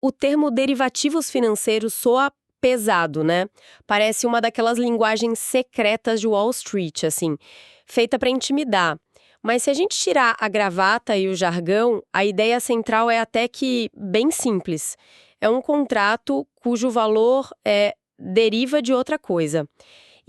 O termo derivativos financeiros soa pesado, né? Parece uma daquelas linguagens secretas de Wall Street, assim, feita para intimidar. Mas se a gente tirar a gravata e o jargão, a ideia central é até que bem simples. É um contrato cujo valor deriva de outra coisa.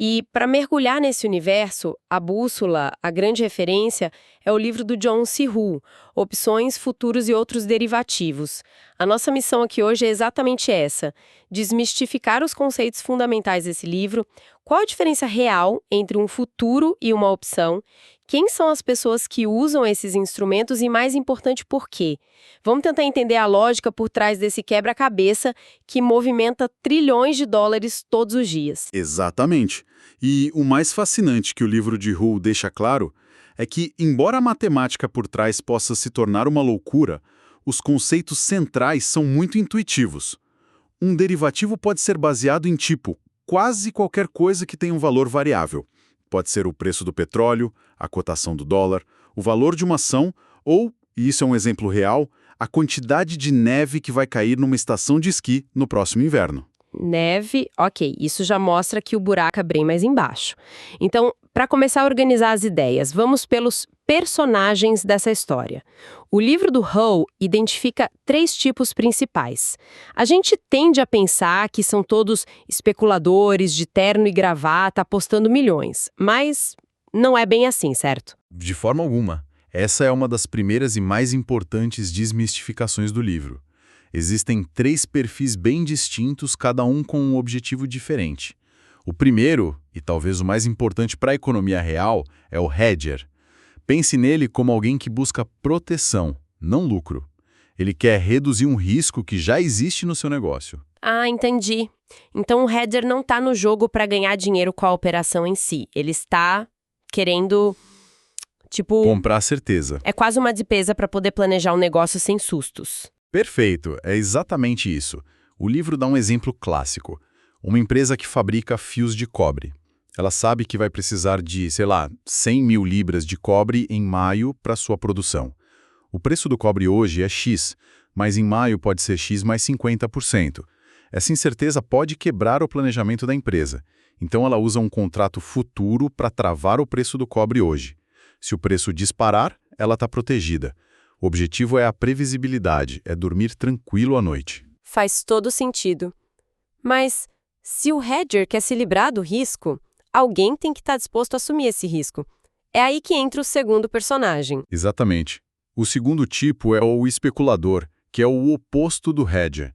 E para mergulhar nesse universo, a bússola, a grande referência, é o livro do John C. Hu, Opções, Futuros e Outros Derivativos. A nossa missão aqui hoje é exatamente essa: desmistificar os conceitos fundamentais desse livro, qual a diferença real entre um futuro e uma opção, quem são as pessoas que usam esses instrumentos e, mais importante, por quê. Vamos tentar entender a lógica por trás desse quebra-cabeça que movimenta trilhões de dólares todos os dias. Exatamente. E o mais fascinante que o livro de Hu deixa claro é que, embora a matemática por trás possa se tornar uma loucura, os conceitos centrais são muito intuitivos. Um derivativo pode ser baseado em quase qualquer coisa que tenha um valor variável. Pode ser o preço do petróleo, a cotação do dólar, o valor de uma ação ou, e isso é um exemplo real, a quantidade de neve que vai cair numa estação de esqui no próximo inverno. Neve, ok, isso já mostra que o buraco é bem mais embaixo. Então, para começar a organizar as ideias, vamos pelos personagens dessa história. O livro do Hu identifica 3 tipos principais. A gente tende a pensar que são todos especuladores de terno e gravata apostando milhões, mas não é bem assim, certo? De forma alguma. Essa é uma das primeiras e mais importantes desmistificações do livro. Existem 3 perfis bem distintos, cada um com um objetivo diferente. O primeiro, e talvez o mais importante para a economia real, é o hedger. Pense nele como alguém que busca proteção, não lucro. Ele quer reduzir um risco que já existe no seu negócio. Ah, entendi. Então o hedger não está no jogo para ganhar dinheiro com a operação em si. Ele está querendo, comprar a certeza. É quase uma despesa para poder planejar um negócio sem sustos. Perfeito, é exatamente isso. O livro dá um exemplo clássico. Uma empresa que fabrica fios de cobre. Ela sabe que vai precisar de, 100 mil libras de cobre em maio para sua produção. O preço do cobre hoje é X, mas em maio pode ser X mais 50%. Essa incerteza pode quebrar o planejamento da empresa. Então ela usa um contrato futuro para travar o preço do cobre hoje. Se o preço disparar, ela está protegida. O objetivo é a previsibilidade, é dormir tranquilo à noite. Faz todo sentido. Mas se o hedger quer se livrar do risco, alguém tem que estar disposto a assumir esse risco. É aí que entra o segundo personagem. Exatamente. O segundo tipo é o especulador, que é o oposto do hedger.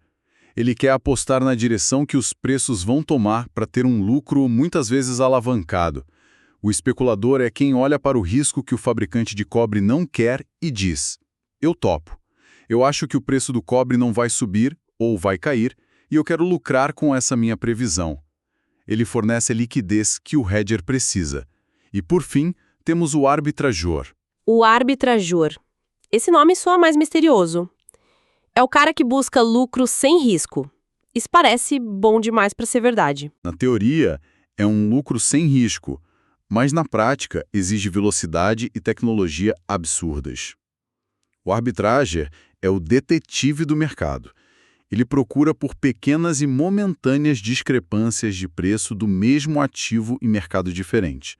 Ele quer apostar na direção que os preços vão tomar para ter um lucro muitas vezes alavancado. O especulador é quem olha para o risco que o fabricante de cobre não quer e diz: eu topo. Eu acho que o preço do cobre não vai subir ou vai cair e eu quero lucrar com essa minha previsão. Ele fornece a liquidez que o hedger precisa. E, por fim, temos o arbitrageur. O arbitrageur. Esse nome soa mais misterioso. É o cara que busca lucro sem risco. Isso parece bom demais para ser verdade. Na teoria, é um lucro sem risco, mas na prática exige velocidade e tecnologia absurdas. O arbitrager é o detetive do mercado. Ele procura por pequenas e momentâneas discrepâncias de preço do mesmo ativo em mercado diferente.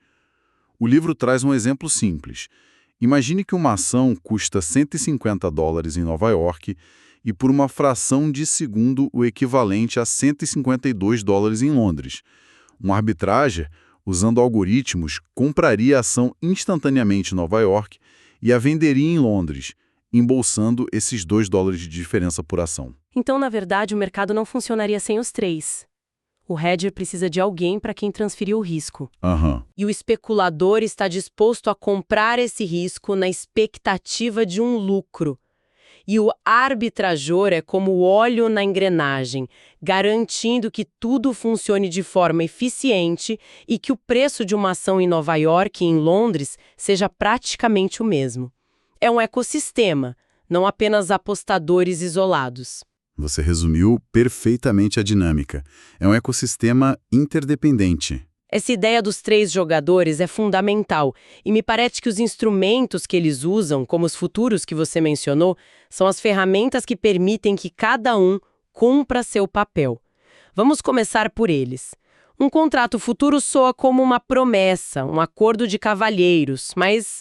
O livro traz um exemplo simples. Imagine que uma ação custa $150 em Nova York e por uma fração de segundo o equivalente a $152 em Londres. Um arbitrager, usando algoritmos, compraria a ação instantaneamente em Nova York e a venderia em Londres, embolsando esses $2 de diferença por ação. Então, na verdade, o mercado não funcionaria sem os 3. O hedger precisa de alguém para quem transferir o risco. E o especulador está disposto a comprar esse risco na expectativa de um lucro. E o arbitrageur é como o óleo na engrenagem, garantindo que tudo funcione de forma eficiente e que o preço de uma ação em Nova York e em Londres seja praticamente o mesmo. É um ecossistema, não apenas apostadores isolados. Você resumiu perfeitamente a dinâmica. É um ecossistema interdependente. Essa ideia dos 3 jogadores é fundamental, e me parece que os instrumentos que eles usam, como os futuros que você mencionou, são as ferramentas que permitem que cada um cumpra seu papel. Vamos começar por eles. Um contrato futuro soa como uma promessa, um acordo de cavalheiros, mas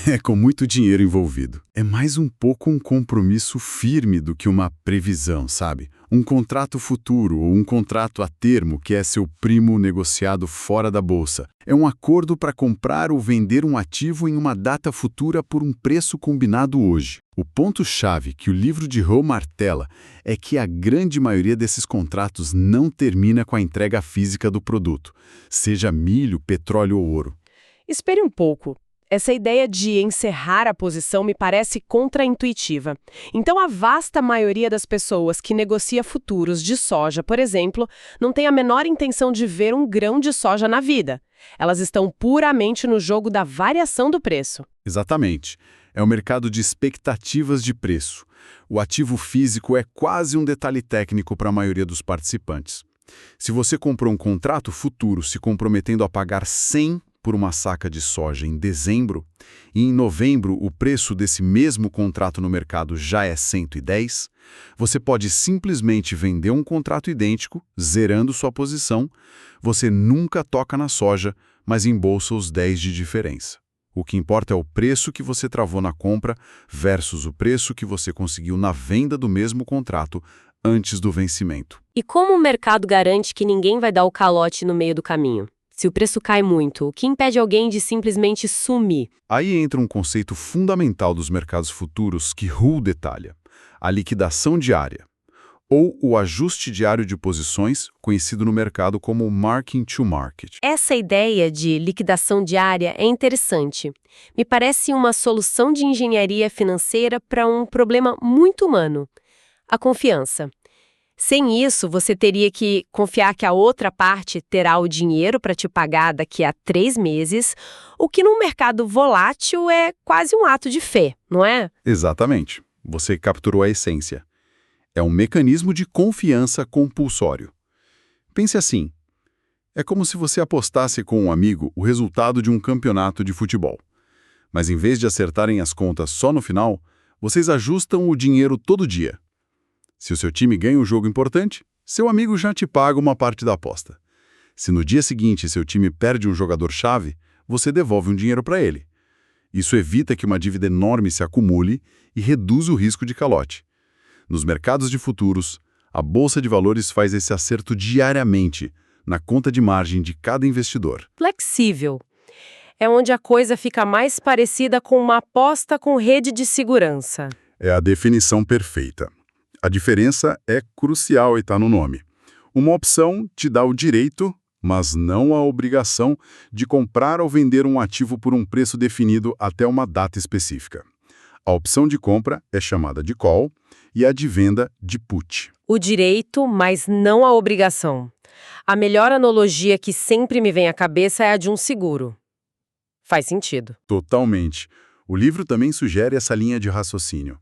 É com muito dinheiro envolvido. É mais um pouco um compromisso firme do que uma previsão, sabe? Um contrato futuro ou um contrato a termo que é seu primo negociado fora da bolsa. É um acordo para comprar ou vender um ativo em uma data futura por um preço combinado hoje. O ponto-chave que o livro de Ho martela é que a grande maioria desses contratos não termina com a entrega física do produto, seja milho, petróleo ou ouro. espere um pouco. Essa ideia de encerrar a posição me parece contraintuitiva. Então, a vasta maioria das pessoas que negocia futuros de soja, por exemplo, não tem a menor intenção de ver um grão de soja na vida. Elas estão puramente no jogo da variação do preço. Exatamente. É o mercado de expectativas de preço. O ativo físico é quase um detalhe técnico para a maioria dos participantes. Se você comprou um contrato futuro se comprometendo a pagar 100 por uma saca de soja em dezembro, e em novembro o preço desse mesmo contrato no mercado já é 110, você pode simplesmente vender um contrato idêntico, zerando sua posição. Você nunca toca na soja, mas embolsa os 10 de diferença. O que importa é o preço que você travou na compra versus o preço que você conseguiu na venda do mesmo contrato antes do vencimento. E como o mercado garante que ninguém vai dar o calote no meio do caminho? Se o preço cai muito, o que impede alguém de simplesmente sumir? Aí entra um conceito fundamental dos mercados futuros que Hull detalha: a liquidação diária, ou o ajuste diário de posições, conhecido no mercado como marking to market. Essa ideia de liquidação diária é interessante. Me parece uma solução de engenharia financeira para um problema muito humano: a confiança. Sem isso, você teria que confiar que a outra parte terá o dinheiro para te pagar daqui a 3 meses, o que num mercado volátil é quase um ato de fé, não é? Exatamente. Você capturou a essência. É um mecanismo de confiança compulsório. Pense assim: é como se você apostasse com um amigo o resultado de um campeonato de futebol. Mas em vez de acertarem as contas só no final, vocês ajustam o dinheiro todo dia. Se o seu time ganha um jogo importante, seu amigo já te paga uma parte da aposta. Se no dia seguinte seu time perde um jogador-chave, você devolve um dinheiro para ele. Isso evita que uma dívida enorme se acumule e reduz o risco de calote. Nos mercados de futuros, a Bolsa de Valores faz esse acerto diariamente, na conta de margem de cada investidor. Flexível. É onde a coisa fica mais parecida com uma aposta com rede de segurança. É a definição perfeita. A diferença é crucial e está no nome. Uma opção te dá o direito, mas não a obrigação, de comprar ou vender um ativo por um preço definido até uma data específica. A opção de compra é chamada de call e a de venda de put. O direito, mas não a obrigação. A melhor analogia que sempre me vem à cabeça é a de um seguro. Faz sentido. Totalmente. O livro também sugere essa linha de raciocínio.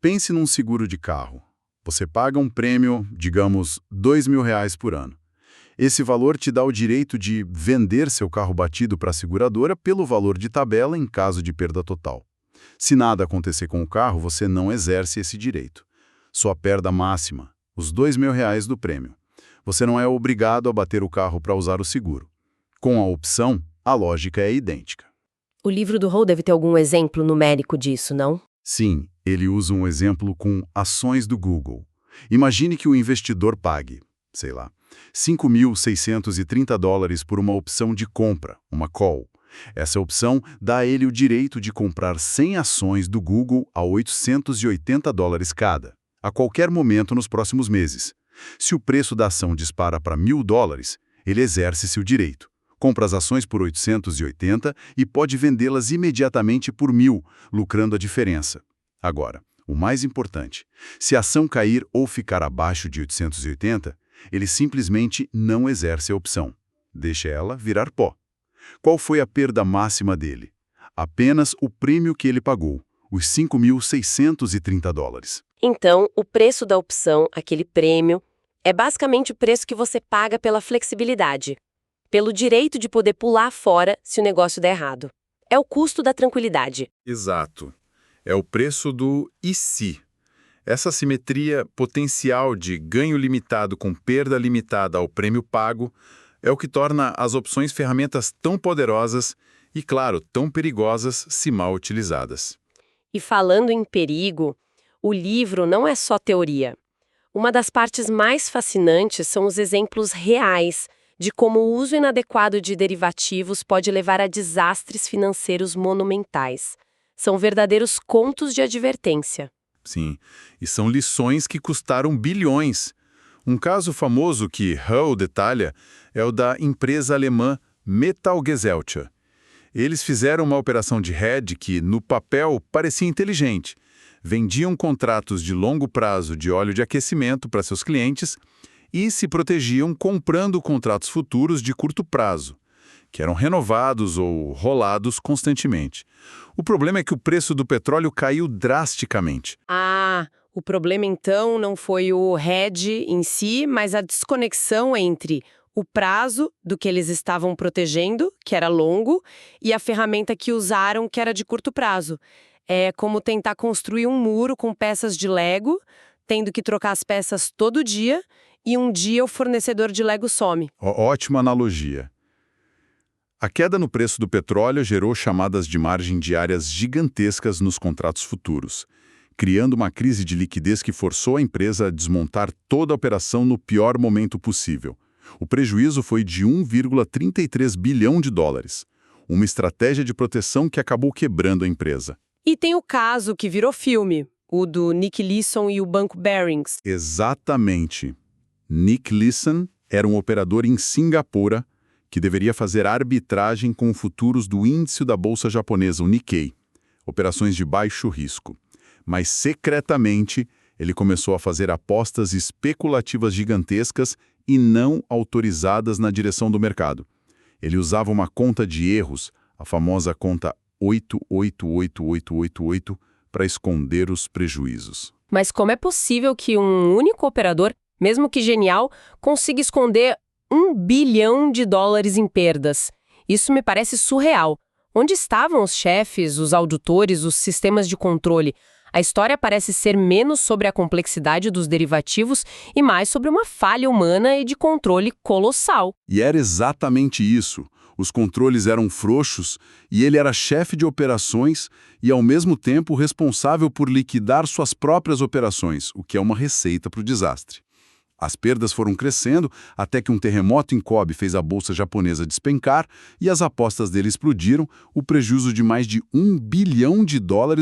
Pense num seguro de carro. Você paga um prêmio, digamos, R$2.000 por ano. Esse valor te dá o direito de vender seu carro batido para a seguradora pelo valor de tabela em caso de perda total. Se nada acontecer com o carro, você não exerce esse direito. Sua perda máxima, os R$2.000 do prêmio. Você não é obrigado a bater o carro para usar o seguro. Com a opção, a lógica é idêntica. O livro do Ho deve ter algum exemplo numérico disso, não? Sim, ele usa um exemplo com ações do Google. Imagine que o investidor pague, sei lá, $5.630 por uma opção de compra, uma call. Essa opção dá a ele o direito de comprar 100 ações do Google a $880 cada, a qualquer momento nos próximos meses. Se o preço da ação dispara para $1.000, ele exerce seu direito. Compra as ações por 880 e pode vendê-las imediatamente por 1.000, lucrando a diferença. Agora, o mais importante, se a ação cair ou ficar abaixo de 880, ele simplesmente não exerce a opção. Deixa ela virar pó. Qual foi a perda máxima dele? Apenas o prêmio que ele pagou, os $5.630. Então, o preço da opção, aquele prêmio, é basicamente o preço que você paga pela flexibilidade. pelo direito de poder pular fora se o negócio der errado. É o custo da tranquilidade. Exato. É o preço do e se. Essa simetria potencial de ganho limitado com perda limitada ao prêmio pago é o que torna as opções ferramentas tão poderosas e, claro, tão perigosas se mal utilizadas. E falando em perigo, o livro não é só teoria. Uma das partes mais fascinantes são os exemplos reais de como o uso inadequado de derivativos pode levar a desastres financeiros monumentais. São verdadeiros contos de advertência. Sim, e são lições que custaram bilhões. Um caso famoso que Hull detalha é o da empresa alemã Metallgesellschaft. Eles fizeram uma operação de hedge que, no papel, parecia inteligente. Vendiam contratos de longo prazo de óleo de aquecimento para seus clientes e se protegiam comprando contratos futuros de curto prazo, que eram renovados ou rolados constantemente. O problema é que o preço do petróleo caiu drasticamente. O problema então não foi o hedge em si, mas a desconexão entre o prazo do que eles estavam protegendo, que era longo, e a ferramenta que usaram, que era de curto prazo. É como tentar construir um muro com peças de Lego, tendo que trocar as peças todo dia, e um dia o fornecedor de Lego some. Ótima analogia. A queda no preço do petróleo gerou chamadas de margem diárias gigantescas nos contratos futuros, criando uma crise de liquidez que forçou a empresa a desmontar toda a operação no pior momento possível. O prejuízo foi de 1,33 bilhão de dólares, uma estratégia de proteção que acabou quebrando a empresa. E tem o caso que virou filme, o do Nick Leeson e o Banco Barings. Exatamente. Nick Leeson era um operador em Singapura que deveria fazer arbitragem com futuros do índice da bolsa japonesa, o Nikkei, operações de baixo risco. Mas, secretamente, ele começou a fazer apostas especulativas gigantescas e não autorizadas na direção do mercado. Ele usava uma conta de erros, a famosa conta 888888, para esconder os prejuízos. Mas como é possível que um único operador, mesmo que genial, consiga esconder $1 bilhão em perdas? Isso me parece surreal. Onde estavam os chefes, os auditores, os sistemas de controle? A história parece ser menos sobre a complexidade dos derivativos e mais sobre uma falha humana e de controle colossal. E era exatamente isso. Os controles eram frouxos e ele era chefe de operações e, ao mesmo tempo, responsável por liquidar suas próprias operações, o que é uma receita para o desastre. As perdas foram crescendo até que um terremoto em Kobe fez a bolsa japonesa despencar e as apostas dele explodiram. O prejuízo de mais de $1 bilhão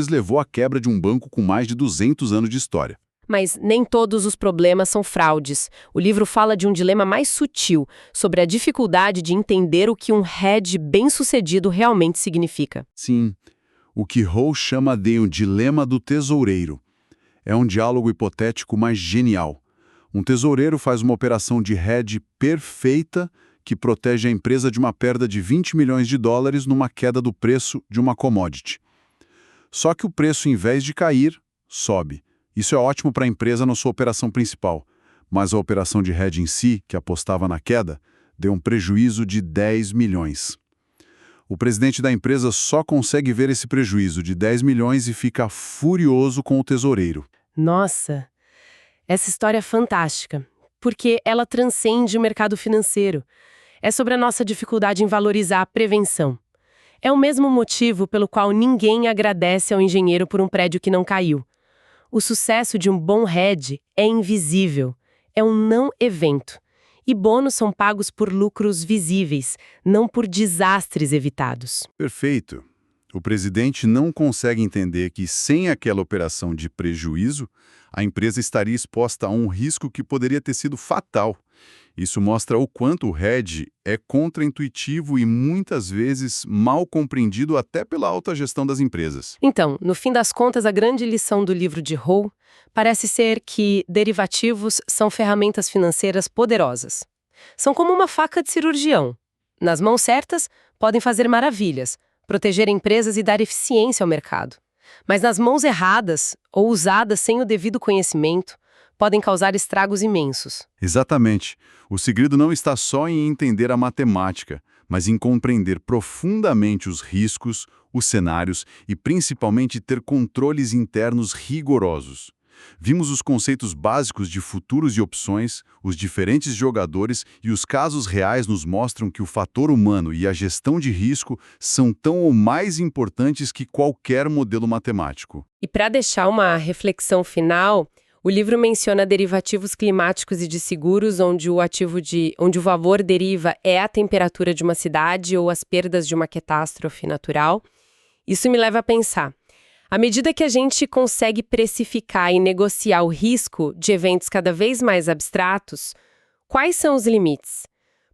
levou à quebra de um banco com mais de 200 anos de história. Mas nem todos os problemas são fraudes. O livro fala de um dilema mais sutil, sobre a dificuldade de entender o que um hedge bem-sucedido realmente significa. Sim, o que Hull chama de um dilema do tesoureiro. É um diálogo hipotético, mas genial. Um tesoureiro faz uma operação de hedge perfeita que protege a empresa de uma perda de $20 milhões numa queda do preço de uma commodity. Só que o preço, em vez de cair, sobe. Isso é ótimo para a empresa na sua operação principal, mas a operação de hedge em si, que apostava na queda, deu um prejuízo de 10 milhões. O presidente da empresa só consegue ver esse prejuízo de 10 milhões e fica furioso com o tesoureiro. Nossa! Essa história é fantástica, porque ela transcende o mercado financeiro. É sobre a nossa dificuldade em valorizar a prevenção. É o mesmo motivo pelo qual ninguém agradece ao engenheiro por um prédio que não caiu. O sucesso de um bom hedge é invisível, é um não-evento. E bônus são pagos por lucros visíveis, não por desastres evitados. Perfeito. O presidente não consegue entender que, sem aquela operação de prejuízo, a empresa estaria exposta a um risco que poderia ter sido fatal. Isso mostra o quanto o hedge é contraintuitivo e muitas vezes mal compreendido até pela alta gestão das empresas. Então, no fim das contas, a grande lição do livro de Hull parece ser que derivativos são ferramentas financeiras poderosas. São como uma faca de cirurgião. Nas mãos certas, podem fazer maravilhas, proteger empresas e dar eficiência ao mercado. Mas nas mãos erradas, ou usadas sem o devido conhecimento, podem causar estragos imensos. Exatamente. O segredo não está só em entender a matemática, mas em compreender profundamente os riscos, os cenários e principalmente ter controles internos rigorosos. Vimos os conceitos básicos de futuros e opções, os diferentes jogadores e os casos reais nos mostram que o fator humano e a gestão de risco são tão ou mais importantes que qualquer modelo matemático. E para deixar uma reflexão final, o livro menciona derivativos climáticos e de seguros, onde o valor deriva é a temperatura de uma cidade ou as perdas de uma catástrofe natural. Isso me leva a pensar. À medida que a gente consegue precificar e negociar o risco de eventos cada vez mais abstratos, quais são os limites?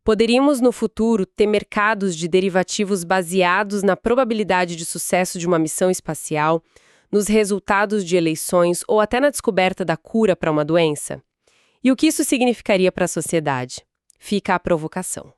Poderíamos, no futuro, ter mercados de derivativos baseados na probabilidade de sucesso de uma missão espacial, nos resultados de eleições ou até na descoberta da cura para uma doença? E o que isso significaria para a sociedade? Fica a provocação.